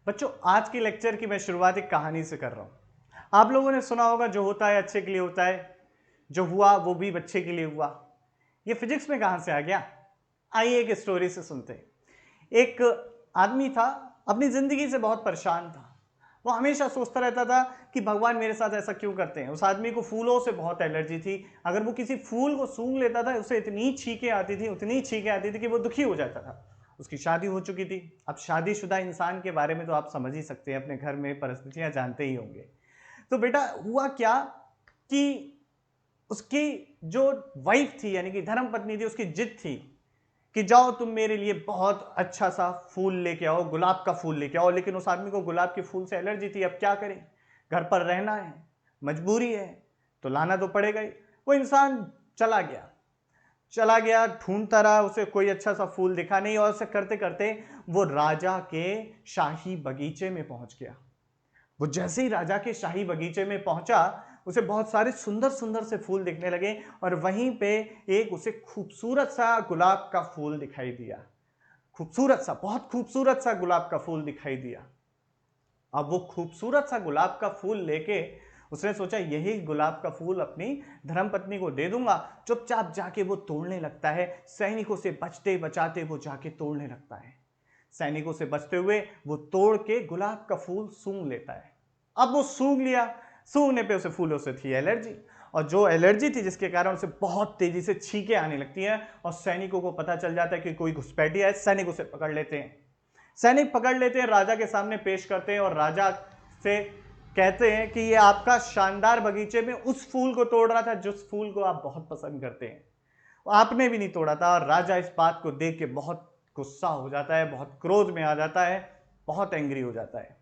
बच्चों, आज की लेक्चर की मैं शुरुआत एक कहानी से कर रहा हूं। आप लोगों ने सुना होगा, जो होता है अच्छे के लिए होता है, जो हुआ वो भी बच्चे के लिए हुआ। ये फिजिक्स में कहां से आ गया? आइए एक स्टोरी से सुनते हैं। एक आदमी था, अपनी जिंदगी से बहुत परेशान था। वो हमेशा सोचता रहता था कि भगवान मेरे साथ ऐसा क्यों करते हैं। उस आदमी को फूलों से बहुत एलर्जी थी। अगर वो किसी फूल को सूंघ लेता था, उसे इतनी छींकें आती थी, उतनी छींकें आती थी कि वो दुखी हो जाता था। उसकी शादी हो चुकी थी। अब शादीशुदा इंसान के बारे में तो आप समझ ही सकते हैं, अपने घर में परिस्थितियां जानते ही होंगे। तो बेटा हुआ क्या कि उसकी जो वाइफ थी, यानी कि धर्म पत्नी थी, उसकी जिद थी कि जाओ तुम मेरे लिए बहुत अच्छा सा फूल लेके आओ, गुलाब का फूल लेके आओ। लेकिन उस आदमी को गुलाब के फूल से एलर्जी थी। अब क्या करें, घर पर रहना है, मजबूरी है, तो लाना तो पड़ेगा ही। वो इंसान चला गया, चला गया, ढूंढता रहा, उसे कोई अच्छा सा फूल दिखा नहीं। और उसे करते करते वो राजा के शाही बगीचे में पहुंच गया। वो जैसे ही राजा के शाही बगीचे में पहुंचा, उसे बहुत सारे सुंदर सुंदर से फूल दिखने लगे। और वहीं पे एक उसे खूबसूरत सा गुलाब का फूल दिखाई दिया। खूबसूरत सा, बहुत खूबसूरत सा गुलाब का फूल दिखाई दिया। अब वो खूबसूरत सा गुलाब का फूल लेके उसने सोचा, यही गुलाब का फूल अपनी धर्मपत्नी को दे दूंगा। चुपचाप जाके वो तोड़ने लगता है। सैनिकों से बचते बचाते वो जाके तोड़ने लगता है। सैनिकों से बचते हुए वो तोड़ के गुलाब का फूल सूंघ लेता है। अब वो सूंघ लिया। सूंघने पे उसे फूलों से थी एलर्जी। और जो एलर्जी थी, जिसके कारण उसे बहुत तेजी से छींकें आने लगती हैं। और सैनिकों को पता चल जाता है कि कोई घुसपैठिया है। सैनिक उसे पकड़ लेते हैं। सैनिक पकड़ लेते हैं, राजा के सामने पेश करते हैं और राजा से कहते हैं कि ये आपका शानदार बगीचे में उस फूल को तोड़ रहा था जिस फूल को आप बहुत पसंद करते हैं। आपने भी नहीं तोड़ा था। और राजा इस बात को देख के बहुत गुस्सा हो जाता है, बहुत क्रोध में आ जाता है, बहुत एंग्री हो जाता है।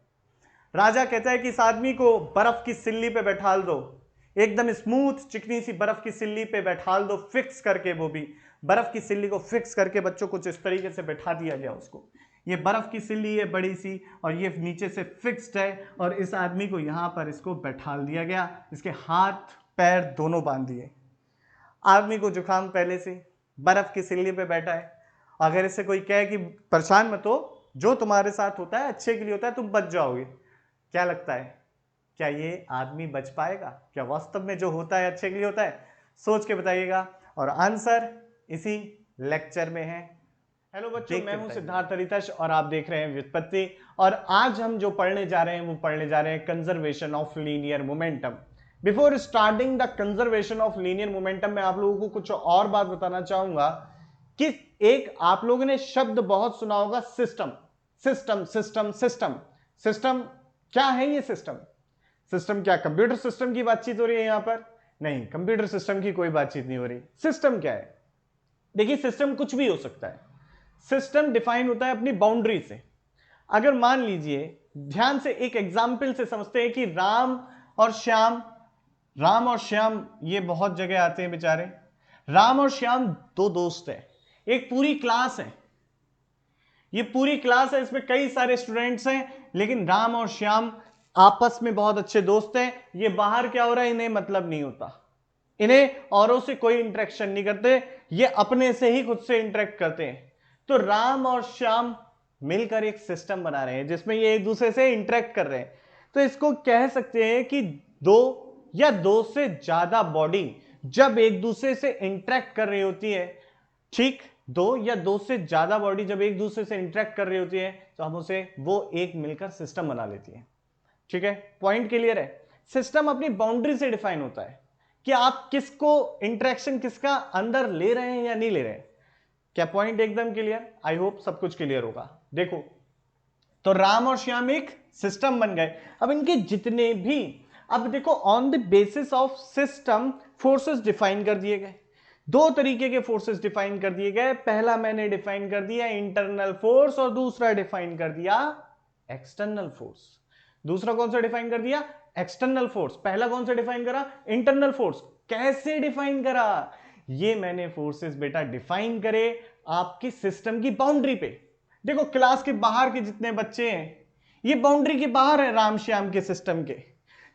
राजा कहता है कि इस आदमी को बर्फ की सिल्ली पे बैठाल दो, एकदम स्मूथ चिकनी सी बर्फ की सिल्ली पे बैठाल दो, फिक्स करके। वो भी बर्फ की सिल्ली को फिक्स करके बच्चों कुछ इस तरीके से बैठा दिया गया उसको। ये बर्फ की सिल्ली है बड़ी सी, और ये नीचे से फिक्स्ड है। और इस आदमी को यहां पर इसको बैठाल दिया गया। इसके हाथ पैर दोनों बांध दिए। आदमी को जुकाम पहले से, बर्फ की सिल्ली पे बैठा है। अगर इससे कोई कहे कि परेशान मत हो, जो तुम्हारे साथ होता है अच्छे के लिए होता है, तुम बच जाओगे, क्या लगता है, क्या ये आदमी बच पाएगा? क्या वास्तव में जो होता है अच्छे के लिए होता है? सोच के बताइएगा। और आंसर इसी लेक्चर में है। हेलो बच्चों, मैं हूं सिद्धार्थ हरितश और आप देख रहे हैं व्युत्पत्ति। और आज हम जो पढ़ने जा रहे हैं वो पढ़ने जा रहे हैं conservation of linear momentum. Before starting the conservation of linear momentum, मैं आप लोगों को कुछ और बात बताना चाहूंगा कि एक आप लोगों ने शब्द बहुत सुना होगा, system. System system system system. क्या है ये सिस्टम? सिस्टम क्या कंप्यूटर सिस्टम की बातचीत हो रही है यहां पर? नहीं, कंप्यूटर सिस्टम की कोई बातचीत नहीं हो रही। सिस्टम क्या है? देखिए, सिस्टम कुछ भी हो सकता है। सिस्टम डिफाइन होता है अपनी बाउंड्री से। अगर मान लीजिए, ध्यान से एक एग्जाम्पल से समझते हैं कि और श्याम राम और श्याम ये बहुत जगह आते हैं बेचारे। राम और श्याम दो दोस्त हैं, एक पूरी क्लास है। ये पूरी क्लास है, इसमें कई सारे स्टूडेंट्स हैं, लेकिन राम और श्याम आपस में बहुत अच्छे दोस्त हैं। ये बाहर क्या हो रहा है इन्हें मतलब नहीं होता। इन्हें औरों से कोई इंटरेक्शन नहीं करते, ये अपने से ही खुद से इंटरेक्ट करते हैं। तो राम और श्याम मिलकर एक सिस्टम बना रहे हैं जिसमें ये एक दूसरे से इंटरेक्ट कर रहे हैं। तो इसको कह सकते हैं कि दो या दो से ज्यादा बॉडी जब एक दूसरे से इंटरेक्ट कर रही होती है, ठीक, दो या दो से ज्यादा बॉडी जब एक दूसरे से इंटरेक्ट कर रही होती है, तो हम उसे वो एक मिलकर सिस्टम बना लेती है। ठीक है, पॉइंट क्लियर है? सिस्टम अपनी बाउंड्री से डिफाइन होता है कि आप किसको इंटरेक्शन किसका अंदर ले रहे हैं या नहीं ले रहे हैं। क्या पॉइंट एकदम क्लियर? आई होप सब कुछ क्लियर होगा। देखो, तो राम और श्याम एक सिस्टम बन गए। अब इनके जितने भी, अब देखो, on the basis of system forces define कर दिए गए। दो तरीके के फोर्सेस डिफाइन कर दिए गए। पहला मैंने डिफाइन कर दिया इंटरनल फोर्स, और दूसरा डिफाइन कर दिया एक्सटर्नल फोर्स। दूसरा कौन सा डिफाइन कर दिया? External force. पहला कौन सा डिफाइन करा? Internal force. कैसे डिफाइन करा? ये मैंने फोर्सेस बेटा डिफाइन करे आपकी सिस्टम की बाउंड्री पे। देखो, क्लास के बाहर के जितने बच्चे हैं, ये बाउंड्री के बाहर है राम श्याम के सिस्टम के।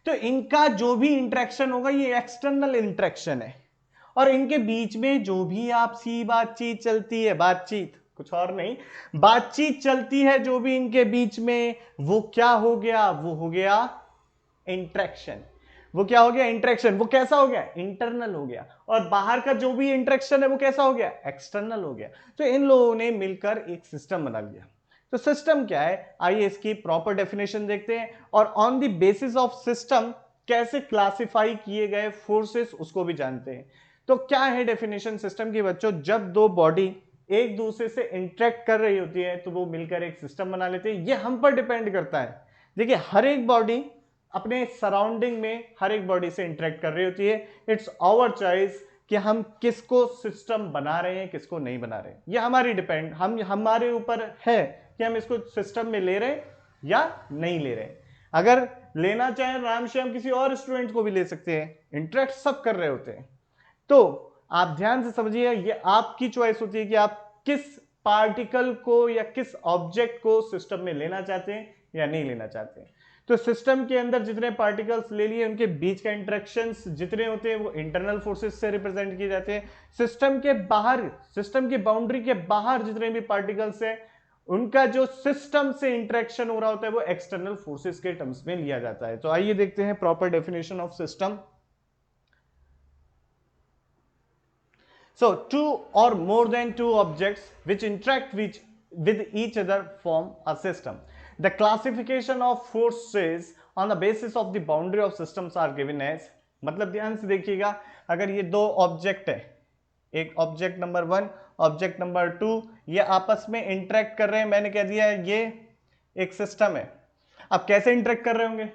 तो इनका जो भी इंटरेक्शन होगा ये एक्सटर्नल इंटरेक्शन है। और इनके बीच में जो भी आपसी बातचीत चलती है, बातचीत, कुछ और नहीं, बातचीत चलती है जो भी इनके बीच में, वो क्या हो गया, वो हो गया इंटरेक्शन। वो क्या हो गया, इंटरेक्शन। वो कैसा हो गया, इंटरनल हो गया। और बाहर का जो भी इंटरेक्शन है वो कैसा हो गया, एक्सटर्नल हो गया। तो इन लोगों ने मिलकर एक सिस्टम बना लिया। तो सिस्टम क्या है, आइए इसकी प्रॉपर डेफिनेशन देखते हैं, और on the basis of system कैसे क्लासिफाई किए गए फोर्सेस उसको भी जानते हैं। तो क्या है डेफिनेशन सिस्टम की बच्चों, जब दो बॉडी एक दूसरे से इंटरेक्ट कर रही होती है तो वो मिलकर एक सिस्टम बना लेते हैं। ये हम पर डिपेंड करता है। देखिए हर एक बॉडी अपने सराउंडिंग में हर एक बॉडी से इंटरेक्ट कर रही होती है। इट्स आवर चॉइस कि हम किसको सिस्टम बना रहे हैं, किसको नहीं बना रहे हैं। ये हमारी डिपेंड हमारे ऊपर है कि हम इसको सिस्टम में ले रहे हैं या नहीं ले रहे हैं। अगर लेना चाहें आराम से हम किसी और स्टूडेंट को भी ले सकते हैं, इंटरेक्ट सब कर रहे होते हैं। तो आप ध्यान से समझिए, ये आपकी चॉइस होती है कि आप किस पार्टिकल को या किस ऑब्जेक्ट को सिस्टम में लेना चाहते हैं या नहीं लेना चाहते हैं। तो सिस्टम के अंदर जितने पार्टिकल्स ले लिए उनके बीच का इंटरेक्शंस जितने होते हैं वो इंटरनल फोर्सेस से रिप्रेजेंट किए जाते हैं। सिस्टम के बाहर, सिस्टम की बाउंड्री के बाहर जितने भी पार्टिकल्स हैं उनका जो सिस्टम से इंटरेक्शन हो रहा होता है वो एक्सटर्नल फोर्सेस के टर्म्स में लिया जाता है। तो आइए देखते हैं proper definition of system. So two or more than two objects which interact with each other form a system. The classification of forces on the basis of the boundary of systems are given as, मतलब ध्यान से देखिएगा, अगर ये दो object है, एक object number 1, object number 2, ये आपस में इंटरेक्ट कर रहे हैं, मैंने कह दिया ये एक सिस्टम है। अब कैसे इंटरेक्ट कर रहे होंगे,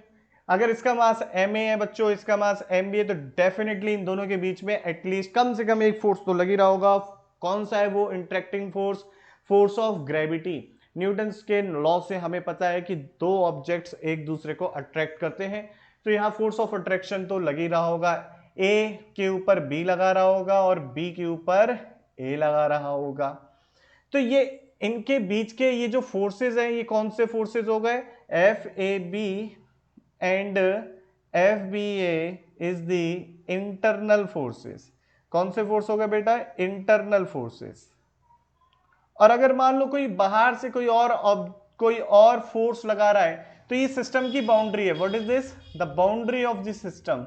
अगर इसका मास ma है बच्चों, इसका मास mb है, तो डेफिनेटली इन दोनों के बीच में एटलीस्ट कम से कम एक फोर्स तो लग ही रहा होगा। कौन सा है वो interacting force, force of gravity. Newton's के लॉ से हमें पता है कि दो ऑब्जेक्ट्स एक दूसरे को अट्रैक्ट करते हैं, तो यहां फोर्स ऑफ अट्रैक्शन तो लग ही रहा होगा। a के ऊपर b लगा रहा होगा और b के ऊपर a लगा रहा होगा। तो ये इनके बीच के ये जो फोर्सेस हैं ये कौन से फोर्सेस हो गए, FAB and FBA is the internal forces. कौन से फोर्स हो गए बेटा, इंटरनल फोर्सेस। और अगर मान लो कोई बाहर से कोई और फोर्स लगा रहा है तो ये सिस्टम की बाउंड्री है। What is this, the boundary of the system.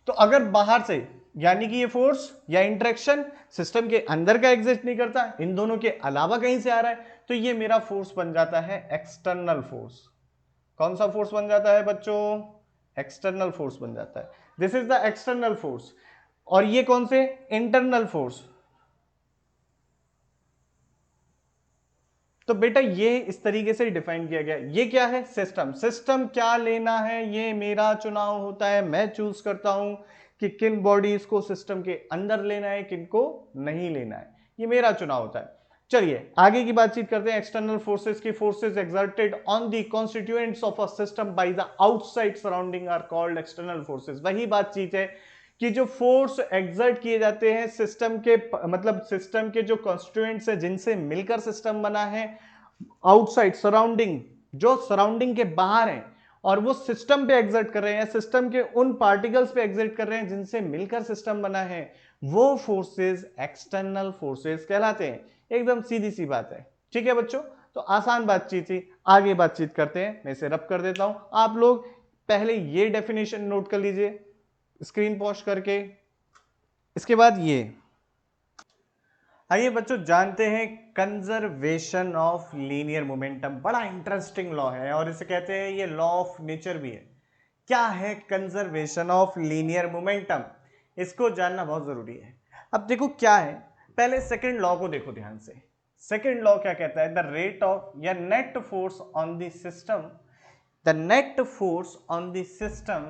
तो अगर बाहर से, यानी कि ये फोर्स या इंटरेक्शन सिस्टम के अंदर का एग्जिस्ट नहीं करता, इन दोनों के अलावा कहीं से आ रहा है, तो ये मेरा फोर्स बन जाता है एक्सटर्नल फोर्स। कौन सा फोर्स बन जाता है बच्चों, एक्सटर्नल फोर्स बन जाता है। This is the external force. और ये कौन से, इंटरनल फोर्स। तो बेटा ये इस तरीके से डिफाइन किया गया। ये क्या है, सिस्टम। सिस्टम क्या लेना है ये मेरा चुनाव होता है, मैं चूज करता हूं कि किन बॉडीज को सिस्टम के अंदर लेना है, किन को नहीं लेना है, ये मेरा चुनाव होता है। चलिए आगे की बातचीत करते हैं एक्सटर्नल फोर्सेस की। Forces exerted on the constituents of a system by the outside surrounding are called external forces. वही बातचीत है कि जो फोर्स एक्सर्ट किए जाते हैं सिस्टम के, मतलब सिस्टम के जो कॉन्स्टिट्यूएंट्स हैं जिनसे मिलकर सिस्टम बना है, आउटसाइड सराउंडिंग, जो सराउंडिंग के बाहर हैं, और वो सिस्टम पे एग्जर्ट कर रहे हैं, सिस्टम के उन पार्टिकल्स पे एग्जर्ट कर रहे हैं जिनसे मिलकर सिस्टम बना है, वो फोर्सेस एक्सटर्नल फोर्सेस कहलाते हैं। एकदम सीधी सी बात है, ठीक है बच्चों। तो आसान बातचीत थी, आगे बातचीत करते हैं। मैं इसे रब कर देता हूं, आप लोग पहले ये डेफिनेशन नोट कर लीजिए स्क्रीन पॉज करके। इसके बाद ये, आइए बच्चों जानते हैं कंजर्वेशन ऑफ लीनियर मोमेंटम। बड़ा इंटरेस्टिंग लॉ है और इसे कहते हैं ये लॉ ऑफ नेचर भी है। क्या है कंजर्वेशन ऑफ लीनियर मोमेंटम, इसको जानना बहुत जरूरी है। अब देखो क्या है, पहले सेकंड लॉ को देखो ध्यान से। सेकंड लॉ क्या कहता है, द रेट ऑफ या net force on the system, the net force on the system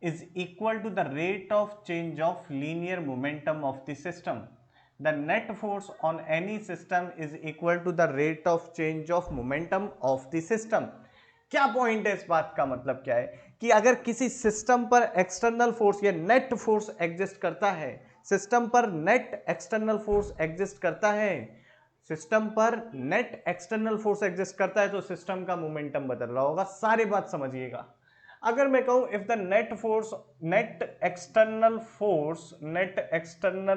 is equal to the rate of change of linear momentum of the system. The net force on any system is equal to the rate of change of momentum of the system. क्या point है इस बात का, मतलब क्या है कि अगर किसी सिस्टम पर एक्सटर्नल फोर्स या नेट फोर्स एग्जिस्ट करता है, सिस्टम पर नेट एक्सटर्नल फोर्स एग्जिस्ट करता है, सिस्टम पर नेट एक्सटर्नल फोर्स एग्जिस्ट करता है, तो सिस्टम का मोमेंटम बदल रहा होगा। सारी बात समझिएगा। अगर मैं कहूं if the net external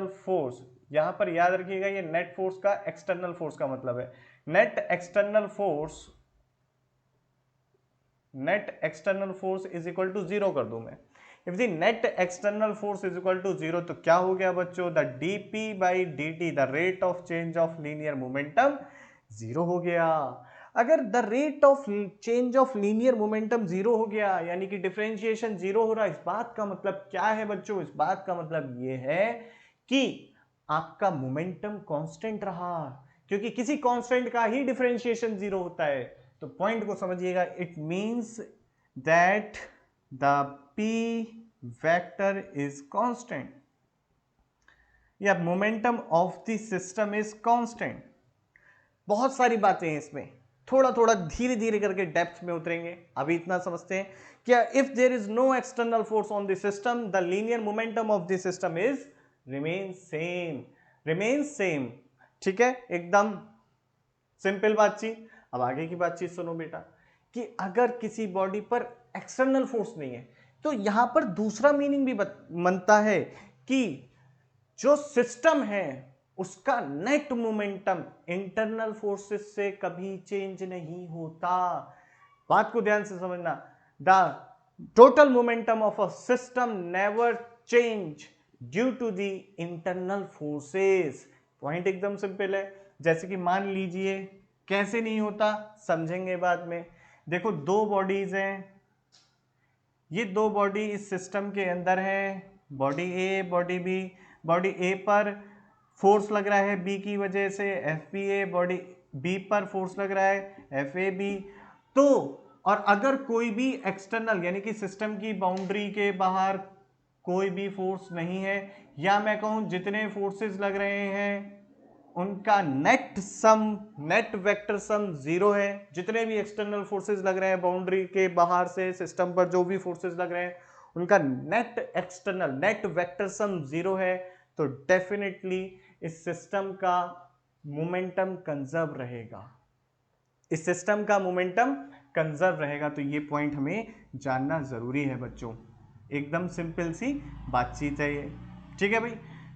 force, यहां पर याद रखिएगा ये नेट फोर्स का एक्सटर्नल फोर्स का मतलब है net external force is equal to zero कर दूं मैं। If the net external force is equal to zero तो क्या हो गया बच्चों, the dp by dt, the rate of change of linear momentum zero हो गया। अगर the rate of change of linear momentum zero हो गया यानी कि डिफरेंशिएशन जीरो हो रहा है, इस बात का मतलब क्या है बच्चों, इस बात का मतलब ये है कि आपका मोमेंटम कांस्टेंट रहा, क्योंकि किसी कांस्टेंट का ही डिफरेंशिएशन जीरो होता है। तो पॉइंट को समझिएगा, it means that the p vector is constant या momentum of the system is constant. बहुत सारी बातें हैं इसमें, थोड़ा थोड़ा धीरे धीरे करके डेप्थ में उतरेंगे। अभी इतना समझते हैं क्या, if there is no external force on the system the linear momentum of the system is remain same. ठीक है, एकदम सिंपल बातचीत। अब आगे की बातचीत सुनो बेटा, कि अगर किसी बॉडी पर एक्सटर्नल फोर्स नहीं है तो यहां पर दूसरा मीनिंग भी बनता है कि जो सिस्टम है उसका नेट मोमेंटम इंटरनल फोर्सेस से कभी चेंज नहीं होता। बात को ध्यान से समझना, the total momentum of a system never change due to the internal forces. Point एकदम सिंपल है। जैसे कि मान लीजिए, कैसे नहीं होता समझेंगे बाद में। देखो दो बॉडीज हैं, ये दो बॉडी इस सिस्टम के अंदर है, body A body B. Body A पर फोर्स लग रहा है बी की वजह से F B A, body B पर फोर्स लग रहा है एफ ए बी। तो और अगर कोई भी एक्सटर्नल यानी कि सिस्टम की बाउंड्री के बाहर कोई भी फोर्स नहीं है, या मैं कहूं जितने फोर्सेस लग रहे हैं उनका नेट वेक्टर सम जीरो है। जितने भी एक्सटर्नल फोर्सेस लग रहे हैं बाउंड्री के बाहर से सिस्टम पर, जो भी फोर्सेस लग रहे हैं उनका नेट वेक्टर सम जीरो है, तो डेफिनेटली इस सिस्टम का मोमेंटम कंजर्व रहेगा, इस सिस्टम का मोमेंटम कंजर्व रहेगा। तो ये पॉइंट हमें जानना जरूरी है बच्चों, एकदम सिंपल सी बातचीत है ये। ठीक है भाई,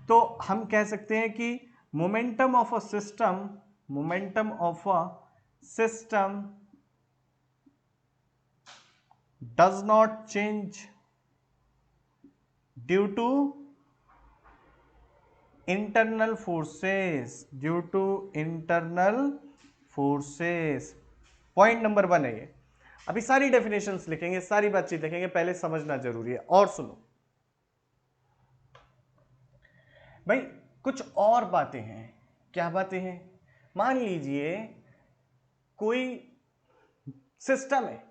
तो हम कह सकते हैं कि momentum of a system does not change due to internal forces. Point number 1 है ये। अभी सारी डेफिनेशंस लिखेंगे, सारी बातचीत लिखेंगे, पहले समझना जरूरी है। और सुनो भाई, कुछ और बातें हैं। क्या बातें हैं? मान लीजिए कोई सिस्टम है,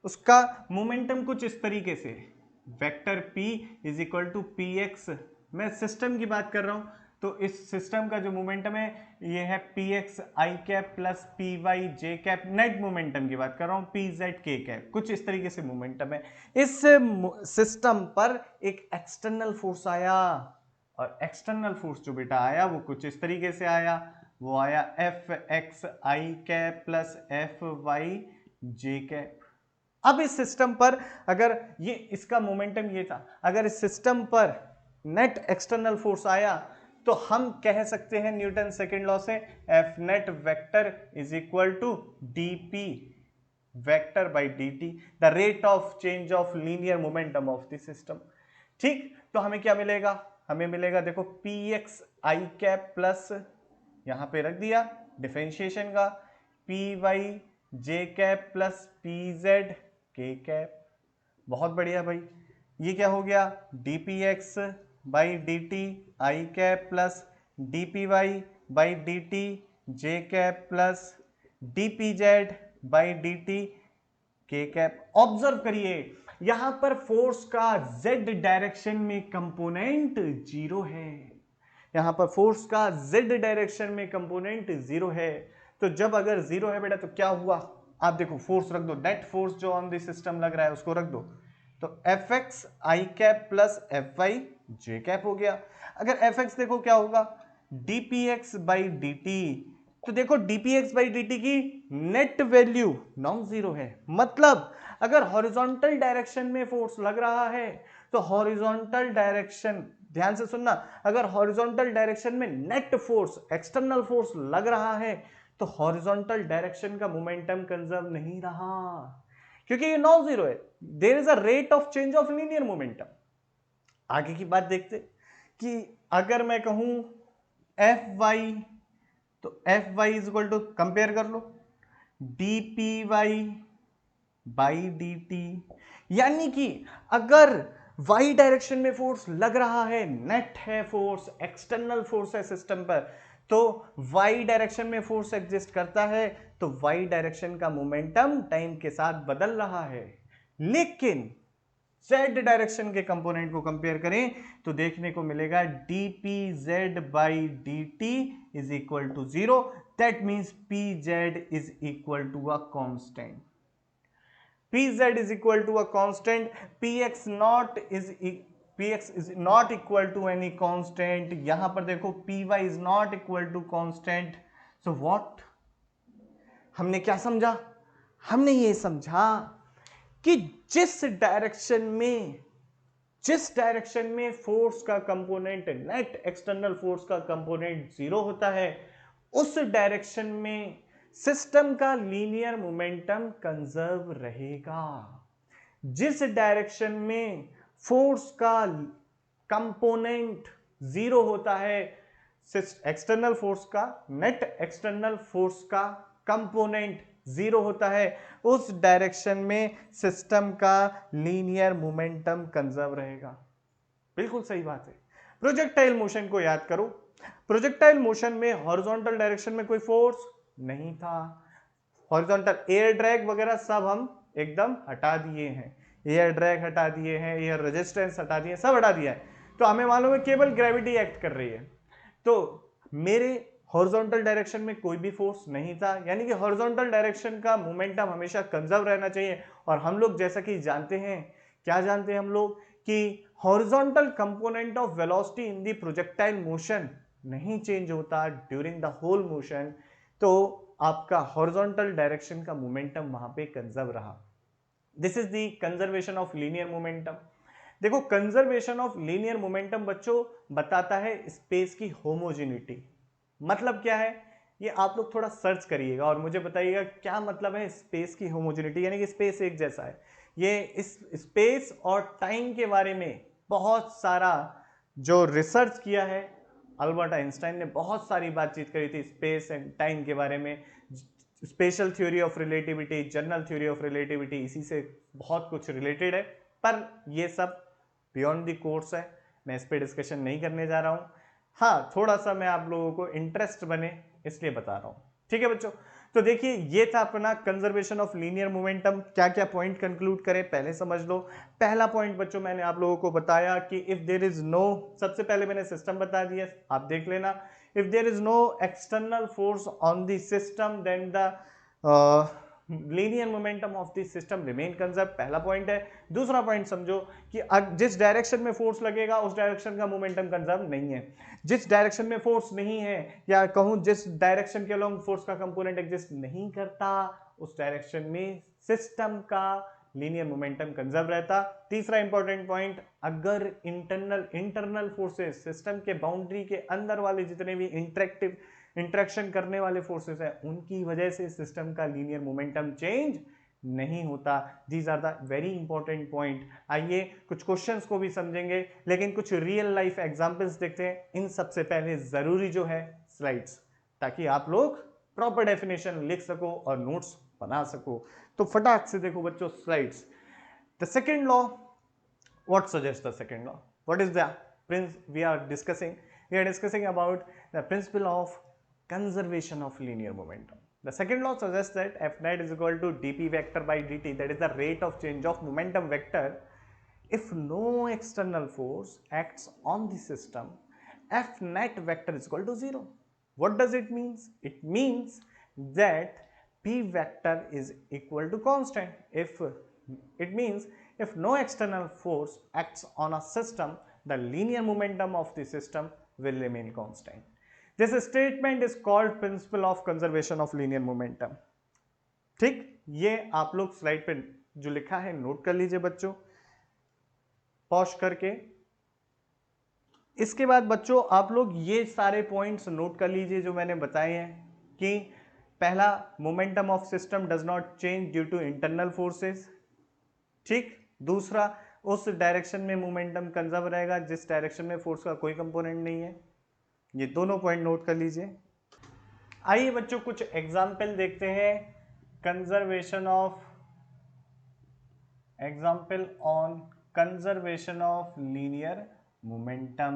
उसका मोमेंटम कुछ इस तरीके से, vector p is equal to P X. मैं सिस्टम की बात कर रहा हूं, तो इस सिस्टम का जो मोमेंटम है ये है P X I cap plus P Y J cap. Net momentum की बात कर रहा हूं, पी जेड के कैप, कुछ इस तरीके से मोमेंटम है। इस सिस्टम पर एक एक्सटर्नल फोर्स आया, और एक्सटर्नल फोर्स जो बेटा आया वो कुछ इस तरीके से आया, वो आया F x I cap plus F Y J cap. अब इस सिस्टम पर अगर ये इसका मोमेंटम ये था, अगर इस सिस्टम पर नेट एक्सटर्नल फोर्स आया तो हम कह सकते हैं न्यूटन सेकंड लॉ से F net vector is equal to DP vector by dt, the rate of change of linear momentum of the system. ठीक, तो हमें क्या मिलेगा? हमें मिलेगा देखो P X I cap plus, यहां पे रख दिया डिफरेंशिएशन का, P Y J cap plus P Z K cap. बहुत बढ़िया भाई, ये क्या हो गया? D P X by D T I cap plus D P Y by D T J cap plus D P Z by D T K cap. Observe करिए, यहां पर फोर्स का जेड डायरेक्शन में कंपोनेंट जीरो है, यहां पर force का Z direction में कंपोनेंट जीरो है। तो जब अगर जीरो है बेटा तो क्या हुआ? आप देखो फोर्स रख दो, नेट फोर्स जो ऑन द सिस्टम लग रहा है उसको रख दो, तो F x I cap plus F Y J cap हो गया। अगर एफ एक्स देखो क्या होगा, D P X by D T तो देखो dpx बाई dt की नेट वैल्यू नॉन जीरो है, मतलब अगर हॉरिजॉन्टल डायरेक्शन में फोर्स लग रहा है तो हॉरिजॉन्टल डायरेक्शन, ध्यान से सुनना, अगर हॉरिजॉन्टल डायरेक्शन में नेट फोर्स, एक्सटर्नल फोर्स लग रहा है तो हॉरिजॉन्टल डायरेक्शन का मोमेंटम कंजर्व नहीं रहा, क्योंकि ये नॉन जीरो है। There is a rate of change of linear momentum. आगे की बात देखते कि अगर मैं कहूं एफ वाई, तो F Y is equal to, compare कर लो, D P Y by D T, यानी कि अगर वाई डायरेक्शन में फोर्स लग रहा है, नेट है फोर्स, एक्सटर्नल फोर्स है सिस्टम पर, तो वाई डायरेक्शन में फोर्स एग्जिस्ट करता है, तो वाई डायरेक्शन का मोमेंटम टाइम के साथ बदल रहा है। लेकिन जेड डायरेक्शन के कंपोनेंट को कंपेयर करें तो देखने को मिलेगा D P Z by D T is equal to zero. That means P Z is equal to a constant, pz is equal to a constant, px is not equal to any constant, यहां पर देखो py is not equal to constant, so what, हमने क्या समझा, हमने ये समझा कि जिस डायरेक्शन में फोर्स का कंपोनेंट नेट एक्सटर्नल फोर्स का कंपोनेंट जीरो होता है, उस डायरेक्शन में सिस्टम का लीनियर मोमेंटम कंजर्व रहेगा। जिस डायरेक्शन में फोर्स का कंपोनेंट जीरो होता है, एक्सटर्नल फोर्स का, नेट एक्सटर्नल फोर्स का कंपोनेंट जीरो होता है, उस डायरेक्शन में सिस्टम का लीनियर मोमेंटम कंजर्व रहेगा। बिल्कुल सही बात है। प्रोजेक्टाइल मोशन को याद करो, प्रोजेक्टाइल मोशन में हॉरिजॉन्टल डायरेक्शन में कोई फोर्स नहीं था, हॉरिजॉन्टल एयर ड्रैग वगैरह सब हम एकदम हटा दिए हैं, एयर ड्रैग हटा दिए हैं, एयर रेजिस्टेंस हटा दिए, सब हटा दिया है, तो हमें मालूम है केवल ग्रेविटी एक्ट कर रही है। तो मेरे हॉरिजॉन्टल डायरेक्शन में कोई भी फोर्स नहीं था, यानी कि हॉरिजॉन्टल डायरेक्शन का मोमेंटम हमेशा कंजर्व रहना चाहिए। और हम लोग जैसा कि जानते हैं, क्या जानते हैं हम लोग, कि horizontal component of velocity in the projectile motion नहीं चेंज होता ड्यूरिंग द होल मोशन, तो आपका हॉरिजॉन्टल डायरेक्शन का मोमेंटम वहां पे कंजर्व रहा। This is the conservation of linear momentum. देखो, कंजर्वेशन ऑफ लीनियर मोमेंटम बच्चों बताता है स्पेस की होमोजेनिटी। मतलब क्या है, ये आप लोग थोड़ा सर्च करिएगा और मुझे बताइएगा क्या मतलब है स्पेस की होमोजेनिटी, यानी कि स्पेस एक जैसा है। ये इस स्पेस और टाइम के बारे में बहुत सारा जो रिसर्च किया है, अल्बर्ट आइंस्टाइन ने बहुत सारी बातचीत करी थी स्पेस एंड टाइम के बारे में। Special theory of relativity, general theory of relativity, इसी से बहुत कुछ रिलेटेड है, पर ये सब बियॉन्ड द कोर्स है, मैं इस पर डिस्कशन नहीं करने जा रहा हूँ। हाँ, थोड़ा सा मैं आप लोगों को इंटरेस्ट बने इसलिए बता रहा हूँ, ठीक है बच्चों। तो देखिए, ये था अपना कंजर्वेशन ऑफ लीनियर मोमेंटम। क्या क्या पॉइंट कंक्लूड करें पहले समझ लो। पहला पॉइंट बच्चों मैंने आप लोगों को बताया कि इफ देयर इज नो, सबसे पहले मैंने सिस्टम बता दिया, आप देख लेना, if there is no external force on the system then the linear momentum of the system remain conserve, पहला पॉइंट है। दूसरा पॉइंट समझो कि जिस डायरेक्शन में फोर्स लगेगा उस डायरेक्शन का मोमेंटम कंजर्व नहीं है, जिस डायरेक्शन में फोर्स नहीं है, या कहूं जिस डायरेक्शन के अलोंग फोर्स का कंपोनेंट एग्जिस्ट नहीं करता, उस डायरेक्शन में सिस्टम का लीनियर मोमेंटम कंजर्व रहता। तीसरा इंपॉर्टेंट पॉइंट, अगर इंटरनल फोर्सेस, सिस्टम के बाउंड्री के अंदर वाले जितने भी इंटरेक्शन करने वाले फोर्सेस हैं, उनकी वजह से सिस्टम का लीनियर मोमेंटम चेंज नहीं होता। These are the very important point. आइए कुछ क्वेश्चंस को भी समझेंगे, लेकिन कुछ रियल लाइफ एग्जांपल्स देखते हैं। इन सबसे पहले जरूरी जो है स्लाइड्स, ताकि आप लोग प्रॉपर डेफिनेशन लिख सको और नोट्स बना सको। तो फटाक से देखो बच्चों slides. The second law, what suggests the second law? What is the we are discussing? We are discussing about the principle of conservation of linear momentum. The second law suggests that F net is equal to dp vector by dt, that is the rate of change of momentum vector, if no external force acts on the system. F net vector is equal to 0. What does it mean? It means that p vector is equal to constant. If it means if no external force acts on a system, the linear momentum of the system will remain constant. This statement is called principle of conservation of linear momentum. ठीक, ये आप लोग slide पे जो लिखा है note कर लीजिए बच्चों, पॉज करके। इसके बाद बच्चों आप लोग ये सारे पॉइंट्स नोट कर लीजिए जो मैंने बताए हैं कि पहला, momentum of system does not change due to internal forces. ठीक, दूसरा, उस डायरेक्शन में मोमेंटम कंजर्व रहेगा जिस डायरेक्शन में फोर्स का कोई कंपोनेंट नहीं है। ये दोनों पॉइंट नोट कर लीजिए। आइए बच्चों कुछ एग्जाम्पल देखते हैं conservation of, example on conservation of linear momentum.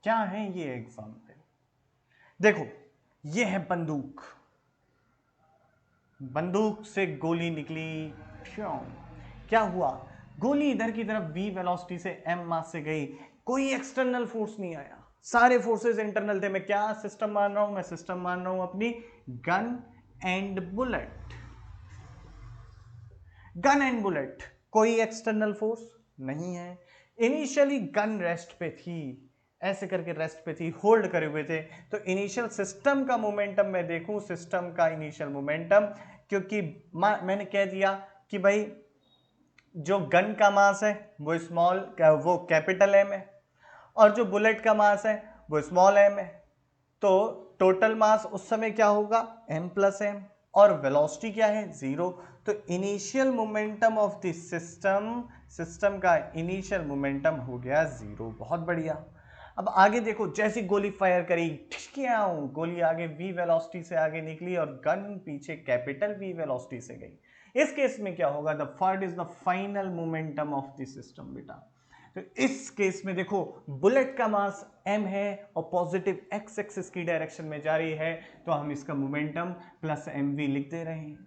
क्या है ये एग्जाम्पल? देखो, ये है बंदूक, बंदूक से गोली निकली, क्या हुआ, गोली इधर की तरफ v वेलोसिटी से m मास से गई, कोई एक्सटर्नल फोर्स नहीं आया, सारे फोर्सेस इंटरनल थे। मैं क्या सिस्टम मान रहा हूं? मैं सिस्टम मान रहा हूं अपनी gun and bullet. Gun and bullet, कोई एक्सटर्नल फोर्स नहीं है। इनिशियली गन रेस्ट पे थी, ऐसे करके रेस्ट पे थी, होल्ड करे हुए थे। तो इनिशियल सिस्टम का मोमेंटम मैं देखूं, सिस्टम का इनिशियल मोमेंटम, क्योंकि मैंने कह दिया कि भाई जो गन का मास है वो कैपिटल एम है, और जो बुलेट का मास है वो स्मॉल एम है। तो टोटल मास उस समय क्या होगा? m प्लस एम, और वेलोसिटी क्या है? 0। तो initial momentum of the system का इनिशियल मोमेंटम हो गया 0। बहुत बढ़िया। अब आगे देखो, जैसी गोली फायर करी, गोली आगे v वेलोसिटी से आगे निकली और गन पीछे कैपिटल v वेलोसिटी से गई। इस केस में क्या होगा? The what is the final momentum of the system बेटा? तो इस केस में देखो, बुलेट का मास m है और पॉजिटिव x एक्सिस की डायरेक्शन में जा रही है, तो हम इसका मोमेंटम प्लस mv लिख दे रहे हैं।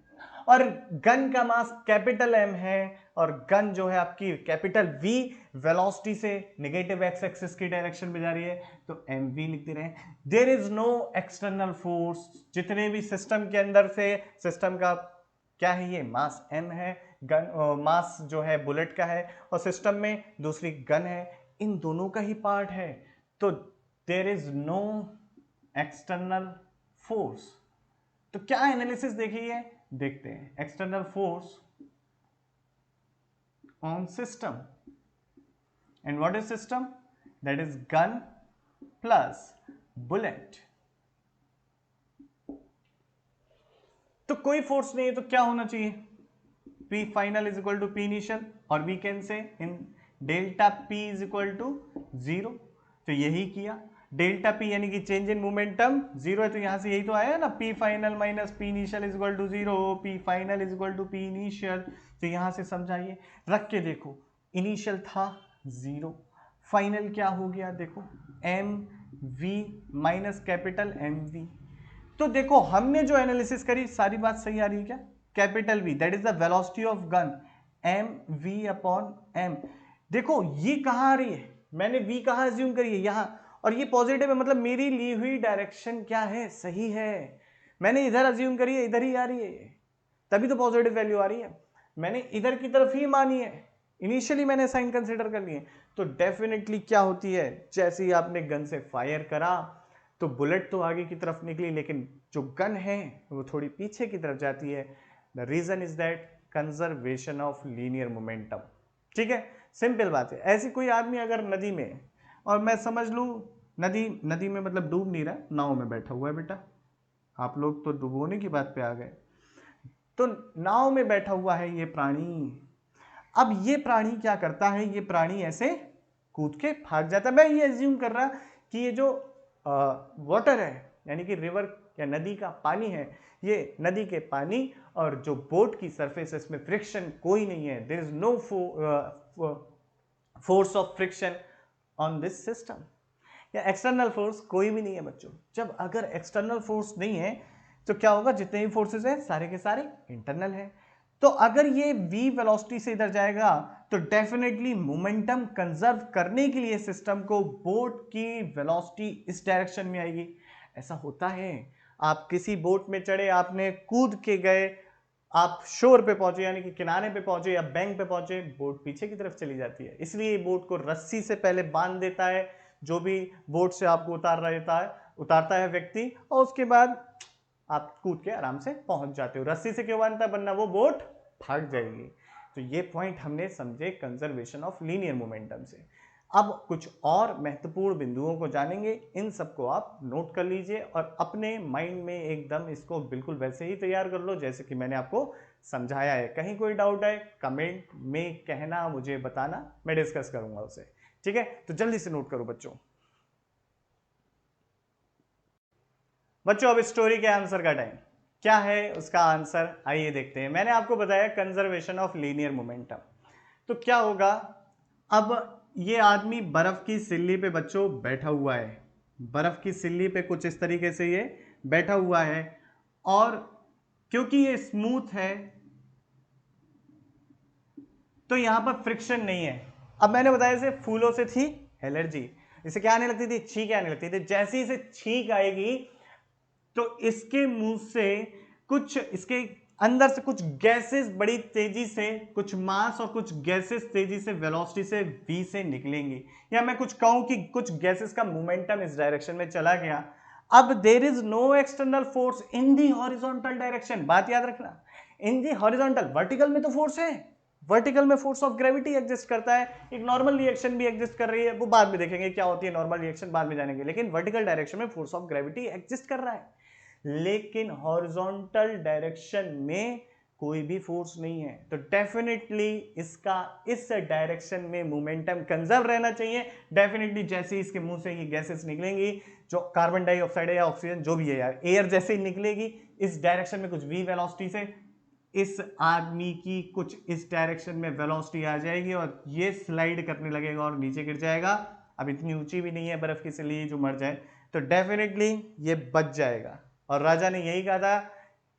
और गन का मास कैपिटल M है और गन जो है आपकी कैपिटल V वेलोसिटी से नेगेटिव x एक्सिस की डायरेक्शन में जा रही है, तो mv लिख दे रहे हैं। There is no external force, जितने भी सिस्टम के अंदर से, सिस्टम का क्या है? ये मास m है, गन मास जो है बुलेट का है, और सिस्टम में दूसरी गन है, इन दोनों का ही पार्ट है। तो there is no external force. तो क्या एनालिसिस देखिए, देखते हैं। External force on system, and what is system? That is gun plus bullet. तो कोई फोर्स नहीं है, तो क्या होना चाहिए? P final is equal to P initial, और we can say in delta P is equal to 0। तो यही किया, डेल्टा P यानी कि चेंज इन मोमेंटम 0 है, तो यहां से यही तो आया ना, P final minus P initial is equal to 0, P final is equal to P initial। तो यहां से समझाइए, रख के देखो, इनिशियल था 0, फाइनल क्या हो गया? देखो M V minus capital M V. तो देखो हमने जो एनालिसिस करी, सारी बात सही आ रही है क्या? Capital V that is the velocity of gun, M V upon M. देखो ये कहां आ रही है? मैंने V कहां अज्यूम करी है? यहां, और ये पॉजिटिव है, मतलब मेरी ली हुई डायरेक्शन क्या है? सही है। मैंने इधर अज्यूम करी है, इधर ही आ रही है, तभी तो पॉजिटिव वैल्यू आ रही है। मैंने इधर की तरफ ही मानी है, इनिशियली मैंने साइन कंसिडर कर लिए, तो डेफिनेटली क्या होती है, जैसे ही आपने गन से फायर करा तो बुलेट तो आगे की तरफ निकली, लेकिन जो गन है वो थोड़ी पीछे की तरफ जाती है। The reason is that conservation of linear momentum. ठीक है, सिंपल बात है। ऐसी कोई आदमी अगर नदी में, और मैं समझ लूं नदी में मतलब डूब नहीं रहा, नाव में बैठा हुआ है बेटा, आप लोग तो डुबोने की बात पे आ गए। तो नाव में बैठा हुआ है ये प्राणी। अब ये प्राणी क्या करता है? ये प्राणी ऐसे कूद के भाग जाता है। मैं ये एज्यूम कर रहा कि ये जो वाटर है, यानी कि रिवर या नदी का पानी है, ये नदी के पानी और जो बोट की सरफेस है, इसमें फ्रिक्शन कोई नहीं है। There is no force of friction on this system, या एक्सटर्नल फोर्स कोई भी नहीं है बच्चों। जब अगर एक्सटर्नल फोर्स नहीं है तो क्या होगा? जितने भी फोर्सेस हैं सारे के सारे इंटरनल है। तो अगर ये v वेलोसिटी से इधर जाएगा तो डेफिनेटली मोमेंटम कंजर्व करने के लिए सिस्टम को बोट की वेलोसिटी इस डायरेक्शन में आएगी। ऐसा होता है, आप किसी बोट में चढ़े, आपने कूद के गए, आप शोर पे पहुंचे यानी कि किनारे पे पहुंचे या बैंक पे पहुंचे, बोट पीछे की तरफ चली जाती है। इसलिए बोट को रस्सी से पहले बांध देता है जो भी बोट से आपको उतारता है व्यक्ति, और उसके बाद आप कूद के आराम से पहुंच जाते हो। रस्सी से क्यों बांधता है, वरना वो बोट भाग जाएगी। तो ये पॉइंट हमने समझे कंजर्वेशन ऑफ लीनियर मोमेंटम से। अब कुछ और महत्वपूर्ण बिंदुओं को जानेंगे, इन सबको आप नोट कर लीजिए और अपने माइंड में एकदम इसको बिल्कुल वैसे ही तैयार कर लो जैसे कि मैंने आपको समझाया है। कहीं कोई डाउट है कमेंट में कहना, मुझे बताना, मैं डिस्कस करूंगा उसे। ठीक है, तो जल्दी से नोट करो बच्चों। बच्चों अब स्टोरी के आंसर का टाइम। क्या है उसका आंसर, आइए देखते हैं। मैंने आपको बताया कंजर्वेशन ऑफ लीनियर मोमेंटम। तो क्या होगा, अब ये आदमी बर्फ की सिल्ली पे बच्चों बैठा हुआ है। बर्फ की सिल्ली पे कुछ इस तरीके से ये बैठा हुआ है, और क्योंकि ये स्मूथ है तो यहां पर फ्रिक्शन नहीं है। अब मैंने बताया इसे फूलों से थी एलर्जी, इसे क्या आने लगती थी, छींक आने लगती थी। जैसे ही इसे छींक आएगी तो इसके मुंह से कुछ, इसके अंदर से कुछ गैसेस बड़ी तेजी से, कुछ मास और कुछ गैसेस तेजी से वेलोसिटी से v से निकलेंगी, या मैं कुछ कहूं कि कुछ गैसेस का मोमेंटम इस डायरेक्शन में चला गया। अब there is no external force in the horizontal direction. बात याद रखना, इन दी हॉरिजॉन्टल, वर्टिकल में तो फोर्स है, वर्टिकल में फोर्स ऑफ ग्रेविटी एग्जिस्ट करता है, एक नॉर्मल रिएक्शन भी एग्जिस्ट कर रही है, वो बाद में देखेंगे क्या होती है नॉर्मल रिएक्शन, बाद में जानेंगे। लेकिन वर्टिकल डायरेक्शन में फोर्स ऑफ ग्रेविटी एग्जिस्ट कर रहा है, लेकिन हॉरिजॉन्टल डायरेक्शन में कोई भी फोर्स नहीं है। तो डेफिनेटली इसका इस डायरेक्शन में मोमेंटम कंजर्व रहना चाहिए। डेफिनेटली जैसे ही इसके मुंह से ये गैसेस निकलेंगी, जो कार्बन डाइऑक्साइड है या ऑक्सीजन जो भी है यार, एयर जैसे ही निकलेगी इस डायरेक्शन में कुछ v वेलोसिटी से, इस आदमी की कुछ इस डायरेक्शन में वेलोसिटी आ जाएगी और ये स्लाइड करने लगेगा और नीचे गिर जाएगा। अब इतनी ऊंची भी नहीं है बर्फ की सिल्ली जो मर जाए, तो डेफिनेटली ये बच जाएगा। और राजा ने यही कहा था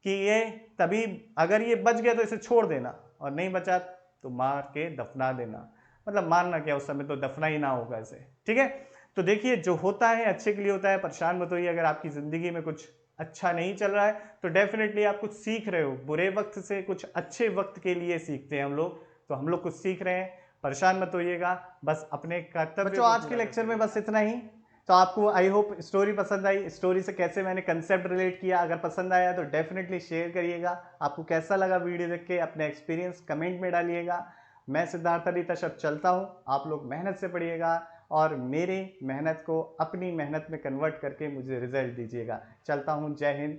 कि ये तभी, अगर ये बच गया तो इसे छोड़ देना, और नहीं बचा तो मार के दफना देना। मतलब मारना क्या, उस समय तो दफना ही ना होगा इसे। ठीक है, तो देखिए जो होता है अच्छे के लिए होता है। परेशान मत होइए अगर आपकी जिंदगी में कुछ अच्छा नहीं चल रहा है, तो डेफिनेटली आप कुछ सीख रहे हो। बुरे वक्त से कुछ अच्छे वक्त के लिए सीखते हैं हम लोग, तो हम लोग कुछ सीख रहे हैं। परेशान मत होइएगा, बस अपने कर्तव्य। बच्चों आज के लेक्चर में बस इतना ही। तो आपको आई होप स्टोरी पसंद आई, स्टोरी से कैसे मैंने कंसेप्ट रिलेट किया। अगर पसंद आया तो डेफिनेटली शेयर करिएगा। आपको कैसा लगा वीडियो देख के, अपने एक्सपीरियंस कमेंट में डालिएगा। मैं सिद्धार्थ रिता शब्द चलता हूँ, आप लोग मेहनत से पढ़िएगा और मेरी मेहनत को अपनी मेहनत में कन्वर्ट करके मुझे रिजल्ट दीजिएगा। चलता हूँ, जय हिंद,